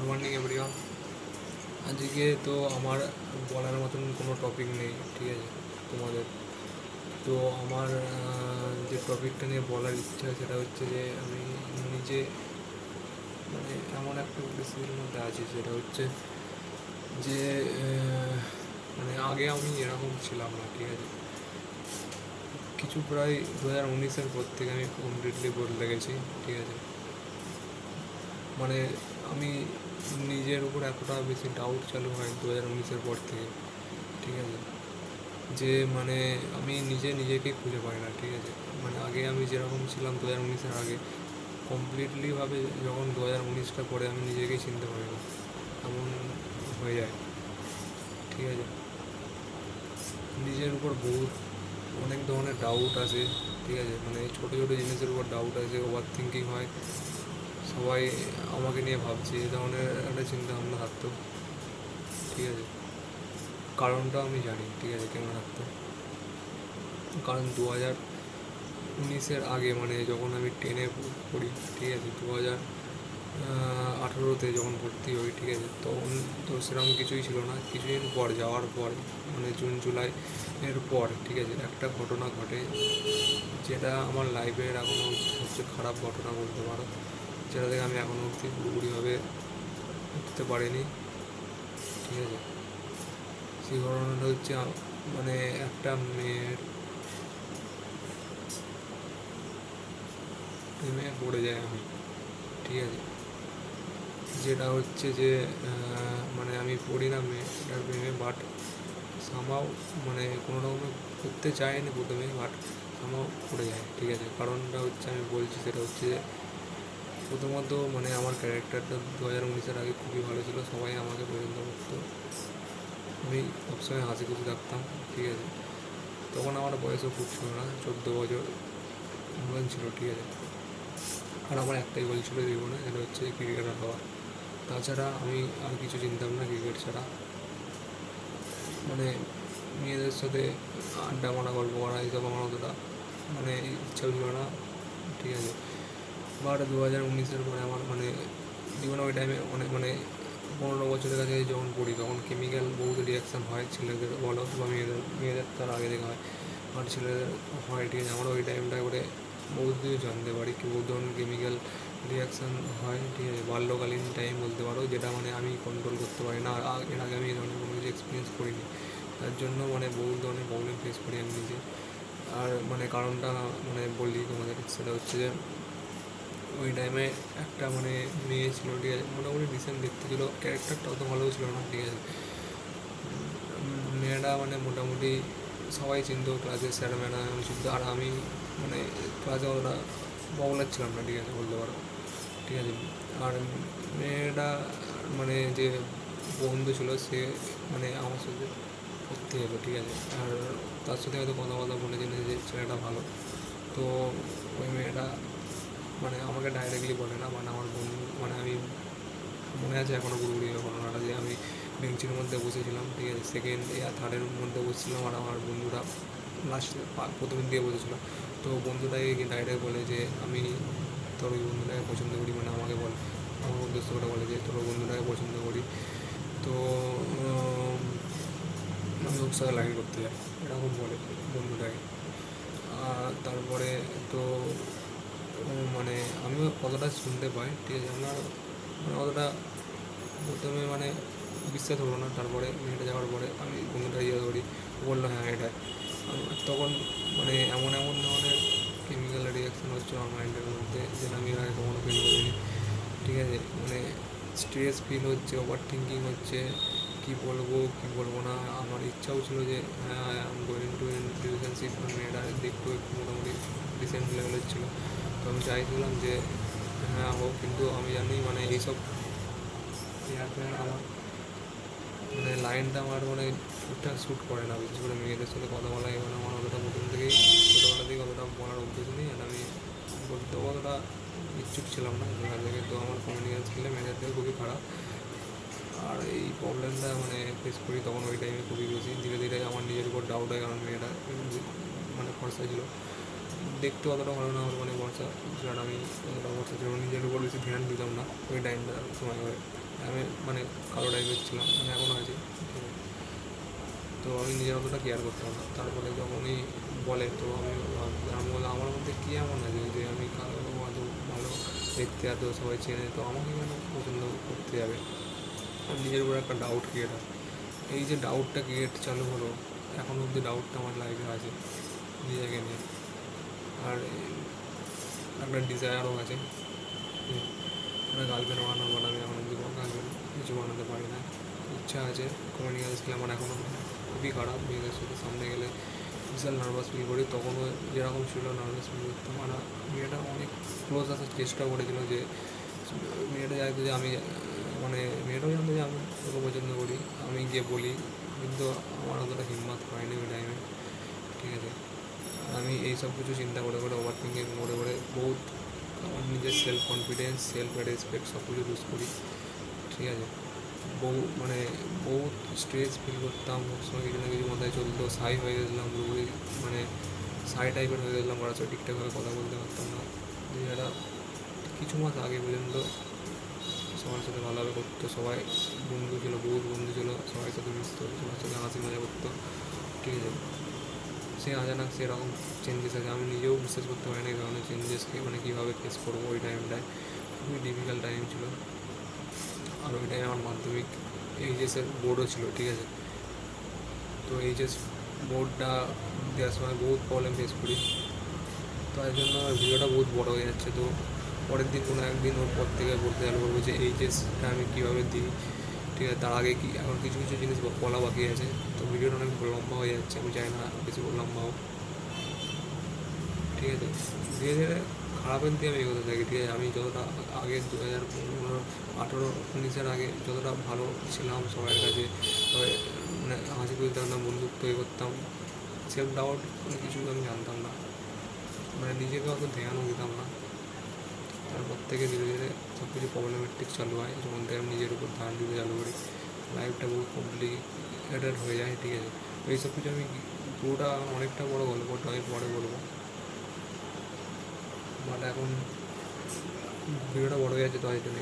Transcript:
Good morning everyone. আজকে তো আমার বলার মতন কোনো টপিক নেই, ঠিক আছে তোমাদের। তো আমার যে টপিকটা নিয়ে বলার ইচ্ছা সেটা হচ্ছে যে আমি নিজে মানে এমন একটা পরিস্থিতির মধ্যে আছি, সেটা হচ্ছে যে মানে আগে আমি এরকম ছিলাম না, ঠিক আছে। কিছু প্রায় 2019-এর পর থেকে আমি কমপ্লিটলি বদলে গেছি, ঠিক আছে। মানে আমি নিজের উপর এতটা বেশি ডাউট চালু হয় 2019-এর পর থেকে, ঠিক আছে, যে মানে আমি নিজেকে খুঁজে পাই না, ঠিক আছে। মানে আগে আমি যেরকম ছিলাম 2019-এর আগে, কমপ্লিটলিভাবে যখন 2019টা পরে আমি নিজেকেই চিনতে পারি না, এমন হয়ে যায়, ঠিক আছে। নিজের উপর অনেক ধরনের ডাউট আসে, ঠিক আছে। মানে ছোটো ছোটো জিনিসের উপর ডাউট আসে, ওভার থিঙ্কিং হয়, সবাই আমাকে নিয়ে ভাবছে, এই ধরনের একটা চিন্তা ভাবনা থাকতো, ঠিক আছে। কারণটা আমি জানি, ঠিক আছে, কেন থাকতো। কারণ 2019-এর আগে মানে যখন আমি 10-এ পড়ি, ঠিক আছে, 2018-তে যখন ভর্তি হই, ঠিক আছে, তখন তো সেরকম কিছুই ছিল না। কিছুদিন পর যাওয়ার পর মানে জুন জুলাই এর পর, ঠিক আছে, একটা ঘটনা ঘটে যেটা আমার লাইফের এখনও সবচেয়ে খারাপ ঘটনা বলতে পারো, যেটা থেকে আমি এখনও অবধি পুরোপুরিভাবে উঠতে পারিনি, ঠিক আছে। সেই ঘটনাটা হচ্ছে মানে একটা মেয়ের প্রেমে পড়ে যায় আমি, ঠিক আছে। যেটা হচ্ছে যে মানে আমি পড়ি না মেয়েটার প্রেমে, বাট সামাও মানে কোনো রকমে করতে চাইনি প্রথমে, বাট সামাও পড়ে যায়, ঠিক আছে। কারণটা হচ্ছে আমি বলছি, সেটা হচ্ছে যে প্রথমত মানে আমার ক্যারেক্টারটা 2019-এর আগে খুবই ভালো ছিল, সবাই আমাকে পছন্দ করতো, আমি সবসময় হাসি খুশি থাকতাম, ঠিক আছে। তখন আমার বয়সও খুব ছিল না, 14 বছর মতন ছিল, ঠিক আছে। আর আমার একটাই গোল ছিল জীবনে, সেটা হচ্ছে ক্রিকেটার হওয়া। তাছাড়া আমি আর কিছু চিনতাম না ক্রিকেট ছাড়া। মানে মেয়েদের সাথে আড্ডা মারা, গল্প করা, এইসব আমার অতটা মানে ইচ্ছাও ছিল না, ঠিক আছে। বাট 2019-এর পরে আমার মানে জীবনে ওই টাইমে অনেক মানে 15 বছরের কাছে যখন পড়ি, তখন কেমিক্যাল বহুত রিয়াকশান হয়, ছেলেদের বলো বা মেয়েদের তার আগে থেকে হয়, বাট ছেলেদের হয়, ঠিক আছে। আমরা ওই টাইমটায় করে বহুত কিছু জানতে পারি, কি বহুত ধরনের কেমিক্যাল রিয়াকশান হয়, ঠিক আছে। বাল্যকালীন টাইম বলতে পারো, যেটা মানে আমি কন্ট্রোল করতে পারি না, এর আগে আমি এই ধরনের কোনো কিছু এক্সপিরিয়েন্স করিনি, তার জন্য মানে বহু ধরনের প্রবলেম ফেস করি আমি নিজে। আর মানে কারণটা মানে বললি তোমাদের, সেটা হচ্ছে যে ওই টাইমে একটা মানে মেয়ে ছিল, ঠিক আছে, মোটামুটি ডিসেন্ট দেখতে ছিল, ক্যারেক্টারটা অত ভালোও ছিল না, ঠিক আছে। মেয়েটা মানে মোটামুটি সবাই চিনতো, ক্লাসের স্যার ম্যাডাম চিনতো, আর আমি মানে ক্লাসে অতটা পপুলার ছিলাম না, ঠিক আছে, বলতে পারো, ঠিক আছে। আর মেয়েটা মানে যে বন্ধু ছিল, সে মানে আমার সাথে ভর্তি হলো, ঠিক আছে। আর তার সাথে হয়তো কথা কথা বলে জেনে যে ছেলেটা ভালো। তো ওই মেয়েটা মানে আমাকে ডাইরেক্টলি বলে না, মানে আমার বন্ধু মানে আমি মনে আছে এখনও পুরোপুরি ঘটনাটা, যে আমি বেঞ্চির মধ্যে বসেছিলাম, ঠিক আছে, সেকেন্ড আর থার্ডের মধ্যে বসেছিলাম, আর আমার বন্ধুরা লাস্টে প্রথম দিয়ে বসেছিল। তো বন্ধুটাকে গিয়ে ডাইরেক্ট বলে যে আমি তোর ওই বন্ধুটাকে পছন্দ করি, মানে আমাকে বলে, আমার উদ্দেশ্য করে বলে যে তোর বন্ধুটাকে পছন্দ করি। তো আমি ওর সাথে লাইন করতে যাই, এরকম বলে বন্ধুটাকে। আর তারপরে তো মানে আমিও কতটা শুনতে পাই, ঠিক আছে। আমার মানে অতটা প্রথমে মানে বিশ্বাস হলো না, তারপরে মেয়েটা যাওয়ার পরে আমি বন্ধুটা ইয়ে করি, বললো হ্যাঁ এটাই। তখন মানে এমন এমন ধরনের কেমিক্যাল রিয়াকশান হচ্ছে আমার মাইন্ডের মধ্যে, যেটা আমি আগে কখনো ফিল করিনি, ঠিক আছে। মানে স্ট্রেস ফিল হচ্ছে, ওভার থিঙ্কিং হচ্ছে, কী বলবো কী বলবো না। আমার ইচ্ছাও ছিল যে হ্যাঁ আমি গোয়িং টু রিলেশনশিপ, মেয়েটা দেখতে একটু মোটামুটি ডিসেন্ট লেভেলের ছিল, তো আমি চাইছিলাম যে হ্যাঁ হোক। কিন্তু আমি জানি মানে এইসব আমার মানে লাইনটা আমার মানে ঠিকঠাক শ্যুট করে না, বিশেষ করে মেয়েদের সাথে কথা বলা, এখানে আমার অতটা প্রথম থেকেই ছোটোবেলা থেকে অতটা বলার অভ্যেস নেই, আর আমি বলতে অতটা ইচ্ছুক ছিলাম না সেখান থেকে। তো আমার কমিউনিকেশন স্কিলে মেয়েদের থেকে খুবই খারাপ, আর এই প্রবলেমটা মানে ফেস করি তখন ওই টাইমে খুবই বেশি। ধীরে ধীরে আমার নিজের উপর ডাউট হয়, কারণ মেয়েটা মানে ফর্সা ছিল, দেখতে অতটা ভালো না হলো, মানে বর্ষা ছিল না, আমি অতটা বর্ষা ছিল না, নিজের উপর বেশি ধ্যান দিতাম না ওই টাইমটা সময় করে। আমি মানে কালো টাইপের ছিলাম, মানে এখনও আছি, ঠিক আছে। তো আমি নিজের অতটা কেয়ার করতাম না। তারপরে যখনই বলে তো আমি বললাম আমার মধ্যে কী এমন আছে যে আমি কালো এত ভালো দেখতে, এত সবাই চেনে, তো আমাকে কেন পছন্দ করতে যাবে। আর নিজের উপর একটা ডাউট ক্রিয়েট হয়। এই যে ডাউটটা ক্রিয়েট চালু হলো, এখনও অবধি ডাউটটা আমার লাইফে আছে নিজেকে নিয়ে। আর একটা ডিজায়ারও আছে, একটা গার্লফ্রেন্ড বানানোর, বাট আমি এখন অবধি কোনো গার্লফ্রেন্ড কিছু বানাতে পারি না। ইচ্ছা আছে, কমিউনিকেশন স্কিল আমার এখনও খুবই খারাপ। মেয়েদের সাথে সামনে গেলে বিশাল নার্ভাস ফিল করি, তখনও যেরকম ছিল নার্ভাস ফিল করতাম। আর মেয়েটা অনেক ক্লোজ আসার চেষ্টা করেছিল, যে মেয়েটা জানতো যে আমি মানে মেয়েটাও জানতো যে আমি ওকে পছন্দ করি, আমি গিয়ে বলি, কিন্তু আমার অতটা হিম্মত হয়নি ওই টাইমে, ঠিক আছে। আমি এই সব কিছু চিন্তা করে করে, ওভার থিঙ্কিং করে করে বহুত আমার নিজের সেলফ কনফিডেন্স, সেলফ রেসপেক্ট সব কিছু লুজ করি, ঠিক আছে। মানে বহুত স্ট্রেস ফিল করতাম, সবসময় কিছু না কিছু মাথায় চলতো, সাই হয়ে গেছিলাম পুরোপুরি, মানে সাই টাইপের হয়ে গেছিলাম, কারোর সাথে ঠিকঠাকভাবে কথা বলতে পারতাম না। যেটা কিছু মাস আগে পর্যন্ত সবার সাথে ভালোভাবে করতো, সবাই বন্ধু ছিল, বহুত বন্ধু ছিল, সবার সাথে মিশতো, সবার সাথে হাসি মজা করতো, ঠিক আছে। সে অজানা সেরকম চেঞ্জেস আছে, আমি নিজেও বিশ্বাস করতে পারি না এই ধরনের চেঞ্জেসকে, মানে কীভাবে ফেস করবো। ওই টাইমটায় খুবই ডিফিকাল্ট টাইম ছিল। আর ওই টাইমে আমার মাধ্যমিক এইচএসের বোর্ডও ছিল, ঠিক আছে। তো এইচএস বোর্ডটা দেওয়ার সময় বহুত প্রবলেম ফেস করি, তার জন্য ভিডিওটা বহুত বড় হয়ে যাচ্ছে। তো পরের দিন কোনো একদিন ওর পর থেকে বলতে চালু করবো যে এইচএসটা আমি কীভাবে দিই, ঠিক আছে। তার আগে কি এখন কিছু কিছু জিনিস বলা বাকি আছে, তো ভিডিওটা অনেক লম্বা হয়ে যাচ্ছে, আমি চাই না বেশি লম্বা হোক, ঠিক আছে। ধীরে ধীরে খারাপের দিকে আমি এগোতে থাকি, ঠিক আছে। আমি যতটা আগে 2018-19 আগে যতটা ভালো ছিলাম সবার কাছে, সবাই মানে হাসি খুশি থাকতাম, বন্ধুত্ব এ করতাম, সেলফ ডাউট কোনো কিছু আমি জানতাম না, মানে নিজেকে অত ধ্যানও দিতাম না। তারপর থেকে ধীরে ধীরে সব কিছু প্রবলেমেটিক চালু হয়, যখন থেকে আমি নিজের উপর ধ্যান দিতে চালু করি, লাইফটা বহু কমপ্লিকেটেড হয়ে যায়, ঠিক আছে। তো এইসব কিছু আমি পুরোটা অনেকটা বড় গল্পটা আমি পরে বলবো, বাট এখন ভিডিওটা বড় হয়ে যাচ্ছে, তো এই জন্য